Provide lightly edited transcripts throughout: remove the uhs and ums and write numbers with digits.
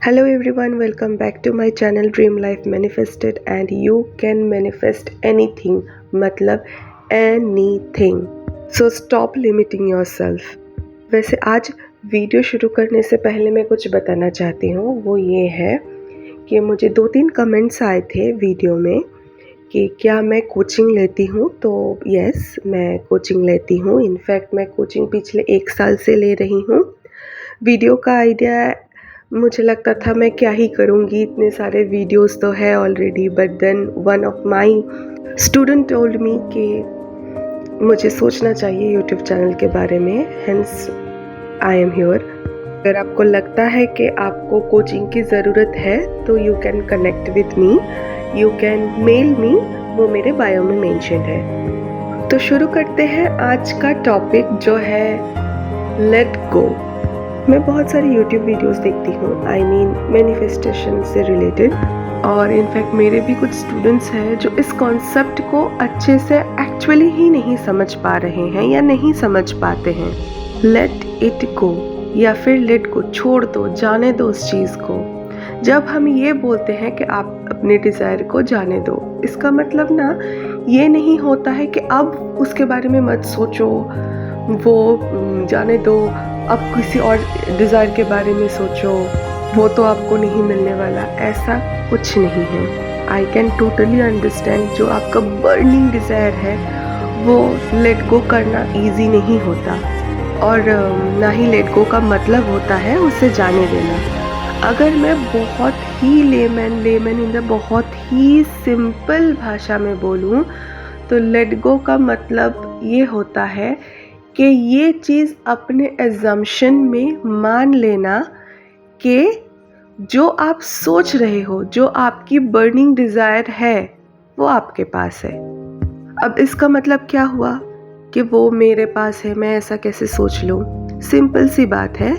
Hello everyone, welcome back to my channel Dream Life Manifested and you can manifest anything मतलब anything. So stop limiting yourself. वैसे आज video शुरू करने से पहले मैं कुछ बताना चाहती हूँ, वो ये है कि मुझे 2-3 कमेंट्स आए थे वीडियो में कि क्या मैं कोचिंग लेती हूँ। तो यस, मैं कोचिंग लेती हूँ। इनफैक्ट मैं कोचिंग पिछले 1 साल से ले रही हूँ। वीडियो का आइडिया मुझे लगता था मैं क्या ही करूँगी, इतने सारे वीडियोस तो है already, but then one of my student told me कि मुझे सोचना चाहिए यूट्यूब चैनल के बारे में, हेंस आई एम हियर। अगर आपको लगता है कि आपको कोचिंग की ज़रूरत है तो you can connect with me, you can mail me, वो मेरे बायो में मेंशन है। तो शुरू करते हैं आज का टॉपिक जो है लेट गो। मैं बहुत सारी यूट्यूब वीडियोस देखती हूँ, आई मीन मैनिफेस्टेशन से रिलेटेड, और इनफैक्ट मेरे भी कुछ स्टूडेंट्स हैं जो इस कॉन्सेप्ट को अच्छे से एक्चुअली ही नहीं समझ पा रहे हैं या नहीं समझ पाते हैं। लेट इट गो या फिर लेट गो, छोड़ दो, जाने दो उस चीज़ को। जब हम ये बोलते हैं कि आप अपने डिज़ायर को जाने दो, इसका मतलब ना ये नहीं होता है कि अब उसके बारे में मत सोचो, वो जाने दो, अब किसी और डिज़ायर के बारे में सोचो, वो तो आपको नहीं मिलने वाला। ऐसा कुछ नहीं है। आई कैन टोटली अंडरस्टैंड जो आपका बर्निंग डिज़ायर है वो लेट गो करना ईजी नहीं होता, और ना ही लेट गो का मतलब होता है उसे जाने देना। अगर मैं बहुत ही लेमन इन द बहुत ही सिंपल भाषा में बोलूँ तो लेट गो का मतलब ये होता है कि ये चीज़ अपने एजम्पशन में मान लेना कि जो आप सोच रहे हो, जो आपकी बर्निंग डिज़ायर है, वो आपके पास है। अब इसका मतलब क्या हुआ कि वो मेरे पास है, मैं ऐसा कैसे सोच लूँ? सिंपल सी बात है।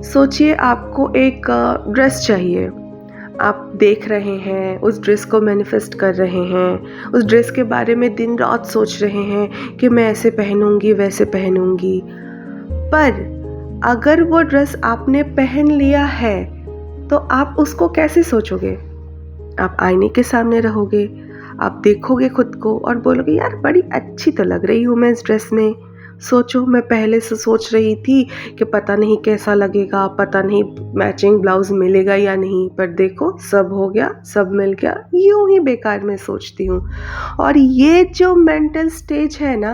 सोचिए आपको एक ड्रेस चाहिए, आप देख रहे हैं, उस ड्रेस को मैनिफेस्ट कर रहे हैं, उस ड्रेस के बारे में दिन रात सोच रहे हैं कि मैं ऐसे पहनूंगी, वैसे पहनूंगी। पर अगर वो ड्रेस आपने पहन लिया है तो आप उसको कैसे सोचोगे? आप आईने के सामने रहोगे, आप देखोगे खुद को और बोलोगे यार बड़ी अच्छी तो लग रही हूँ मैं इस ड्रेस में। सोचो, मैं पहले से सोच रही थी कि पता नहीं कैसा लगेगा, पता नहीं मैचिंग ब्लाउज मिलेगा या नहीं, पर देखो सब हो गया, सब मिल गया। यूं ही बेकार में सोचती हूँ। और ये जो मेंटल स्टेज है ना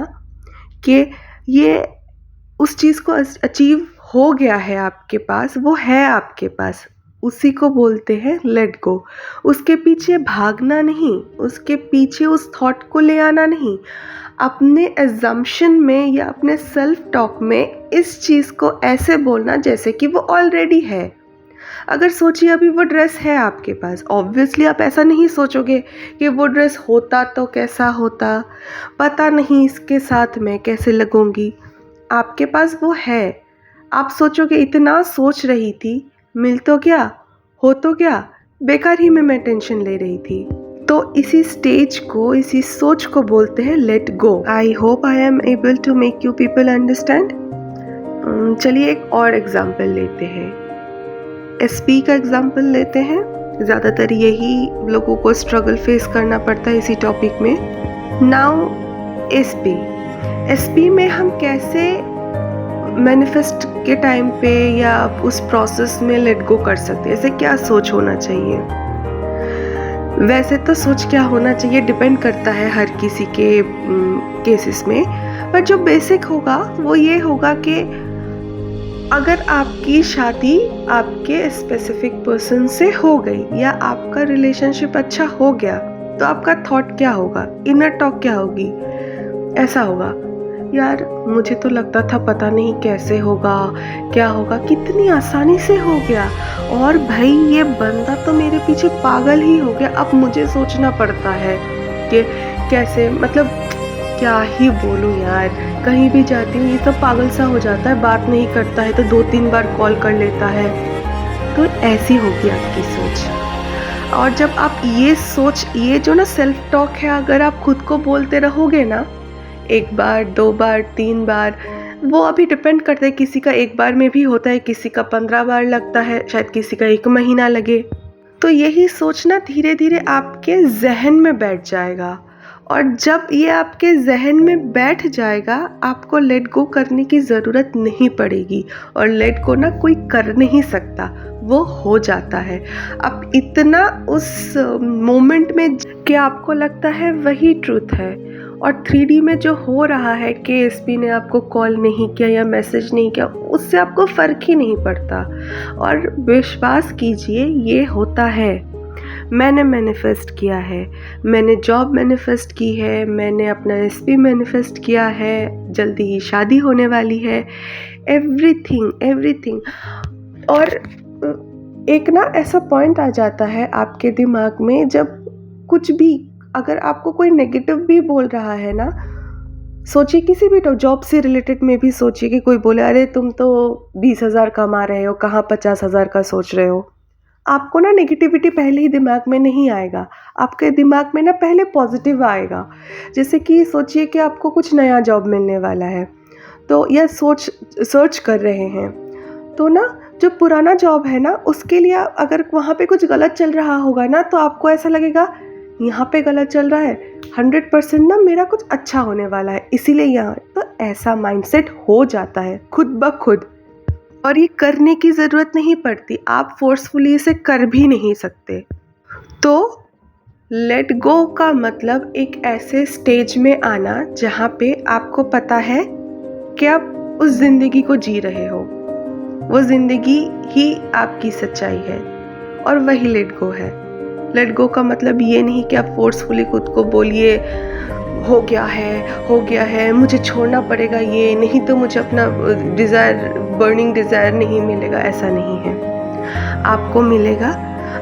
कि ये उस चीज़ को अचीव हो गया है आपके पास, वो है आपके पास, उसी को बोलते हैं लेट गो। उसके पीछे भागना नहीं, उसके पीछे उस थॉट को ले आना नहीं, अपने एजम्पशन में या अपने सेल्फ टॉक में इस चीज़ को ऐसे बोलना जैसे कि वो ऑलरेडी है। अगर सोचिए अभी वो ड्रेस है आपके पास, ऑब्वियसली आप ऐसा नहीं सोचोगे कि वो ड्रेस होता तो कैसा होता, पता नहीं इसके साथ मैं कैसे लगूंगी। आपके पास वो है, आप सोचोगे इतना सोच रही थी, मिल तो क्या, हो तो क्या, बेकार ही में मैं टेंशन ले रही थी। तो इसी स्टेज को, इसी सोच को बोलते हैं let go. I hope I am able to make you people understand. चलिए एक और एग्जाम्पल लेते हैं, एसपी का एग्जाम्पल लेते हैं। ज़्यादातर यही लोगों को स्ट्रगल फेस करना पड़ता है इसी टॉपिक में। नाउ एसपी में हम कैसे मैनिफेस्ट के टाइम पे या उस प्रोसेस में लेट गो कर सकते हैं? ऐसे क्या सोच होना चाहिए? वैसे तो सोच क्या होना चाहिए डिपेंड करता है हर किसी के केसेस में, पर जो बेसिक होगा वो ये होगा कि अगर आपकी शादी आपके स्पेसिफिक पर्सन से हो गई या आपका रिलेशनशिप अच्छा हो गया तो आपका थॉट क्या होगा, इनर टॉक क्या होगी? ऐसा होगा यार मुझे तो लगता था पता नहीं कैसे होगा, क्या होगा, कितनी आसानी से हो गया, और भाई ये बंदा तो मेरे पीछे पागल ही हो गया। अब मुझे सोचना पड़ता है कि कैसे, मतलब क्या ही बोलूं यार, कहीं भी जाती हूँ ये तो पागल सा हो जाता है, बात नहीं करता है तो 2-3 बार कॉल कर लेता है। तो ऐसी होगी आपकी सोच। और जब आप ये सोच, ये जो ना सेल्फ टॉक है, अगर आप खुद को बोलते रहोगे ना 1 बार 2 बार 3 बार, वो अभी डिपेंड करता है, किसी का एक बार में भी होता है, किसी का 15 बार लगता है, शायद किसी का 1 महीना लगे। तो यही सोचना धीरे धीरे आपके जहन में बैठ जाएगा, और जब ये आपके जहन में बैठ जाएगा आपको लेट गो करने की ज़रूरत नहीं पड़ेगी, और लेट गो ना कोई कर नहीं सकता, वो हो जाता है। आप इतना उस मोमेंट में कि आपको लगता है वही ट्रूथ है, और 3D में जो हो रहा है कि एसपी ने आपको कॉल नहीं किया या मैसेज नहीं किया, उससे आपको फ़र्क ही नहीं पड़ता। और विश्वास कीजिए ये होता है। मैंने मैनिफेस्ट किया है, मैंने जॉब मैनिफेस्ट की है, मैंने अपना एसपी मैनिफेस्ट किया है, जल्दी ही शादी होने वाली है, एवरीथिंग। और एक ना ऐसा पॉइंट आ जाता है आपके दिमाग में, जब कुछ भी, अगर आपको कोई नेगेटिव भी बोल रहा है ना, सोचिए किसी भी जॉब से रिलेटेड में भी सोचिए कि कोई बोले अरे तुम तो 20,000 कमा रहे हो, कहाँ 50,000 का सोच रहे हो। आपको ना नेगेटिविटी पहले ही दिमाग में नहीं आएगा, आपके दिमाग में ना पहले पॉजिटिव आएगा। जैसे कि सोचिए कि आपको कुछ नया जॉब मिलने वाला है, तो या सर्च कर रहे हैं, तो ना जो पुराना जॉब है ना उसके लिए अगर वहाँ पे कुछ गलत चल रहा होगा ना, तो आपको ऐसा लगेगा यहाँ पे गलत चल रहा है, 100% ना मेरा कुछ अच्छा होने वाला है, इसीलिए यहाँ, तो ऐसा माइंडसेट हो जाता है खुद ब खुद। और ये करने की ज़रूरत नहीं पड़ती, आप फोर्सफुली इसे कर भी नहीं सकते। तो लेट गो का मतलब एक ऐसे स्टेज में आना जहाँ पे आपको पता है कि आप उस ज़िंदगी को जी रहे हो, वो ज़िंदगी ही आपकी सच्चाई है, और वही लेट गो है। लेट गो का मतलब ये नहीं कि आप फोर्सफुली खुद को बोलिए हो गया है, मुझे छोड़ना पड़ेगा ये, नहीं तो मुझे अपना बर्निंग डिज़ायर नहीं मिलेगा। ऐसा नहीं है, आपको मिलेगा।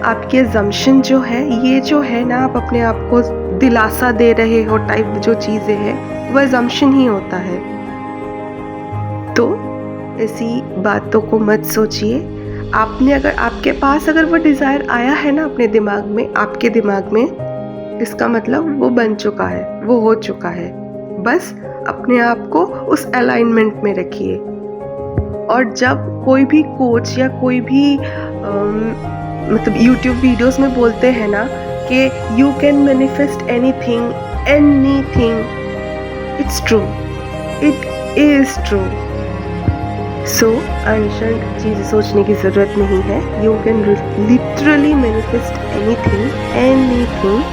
आपकी अजम्पशन जो है, ये जो है ना, आप अपने आप को दिलासा दे रहे हो टाइप जो चीज़ें हैं, वो अजम्पशन ही होता है। तो ऐसी बातों को मत सोचिए। आपने अगर आपके पास अगर वो डिज़ायर आया है ना अपने दिमाग में, आपके दिमाग में, इसका मतलब वो बन चुका है, वो हो चुका है। बस अपने आप को उस अलाइनमेंट में रखिए। और जब कोई भी कोच या कोई भी मतलब यूट्यूब वीडियोस में बोलते हैं ना कि you can manifest anything, it's true, it is true. So ancient चीज़ें सोचने की ज़रूरत नहीं है। You can literally manifest anything.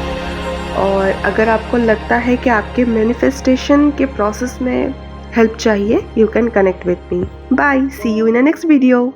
और अगर आपको लगता है कि आपके मैनिफेस्टेशन के प्रोसेस में हेल्प चाहिए, you can connect with me. Bye, see you in a next video.